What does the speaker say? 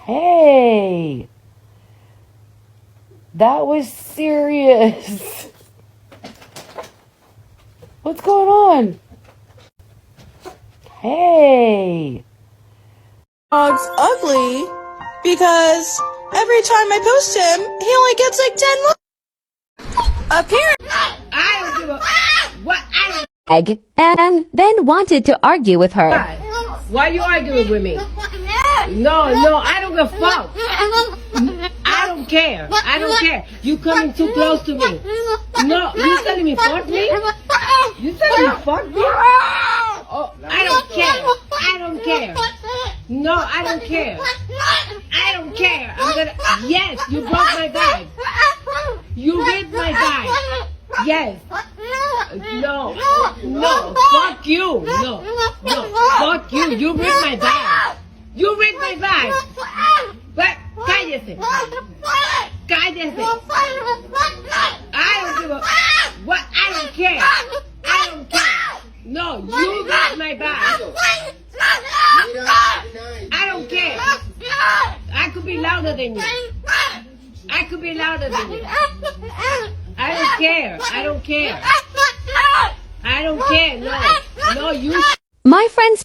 Hey, that was serious. What's going on? Hey. Dog's ugly because every time I post him, he only gets like 10 likes. Apparently, I don't give a what. Egg, and then wanted to argue with her. Why you arguing with me? No, I don't give a fuck. I don't care. I don't care. You coming too close to me. No, you telling me fuck me? You telling me fuck me? Oh, I don't care. I don't care. No, I don't care. I don't care. I'm gonna. Yes, you broke my bag. You ripped my bag. Yes. No. Fuck you. No. Fuck you. You ripped my bag. You ripped my bag. But cállese. Cállese. I don't give a what. I don't care. I don't care. No, you ripped my bag. I don't care. I could be louder than you. I could be louder than you. I don't care. I don't care. I don't care. No, you. My friends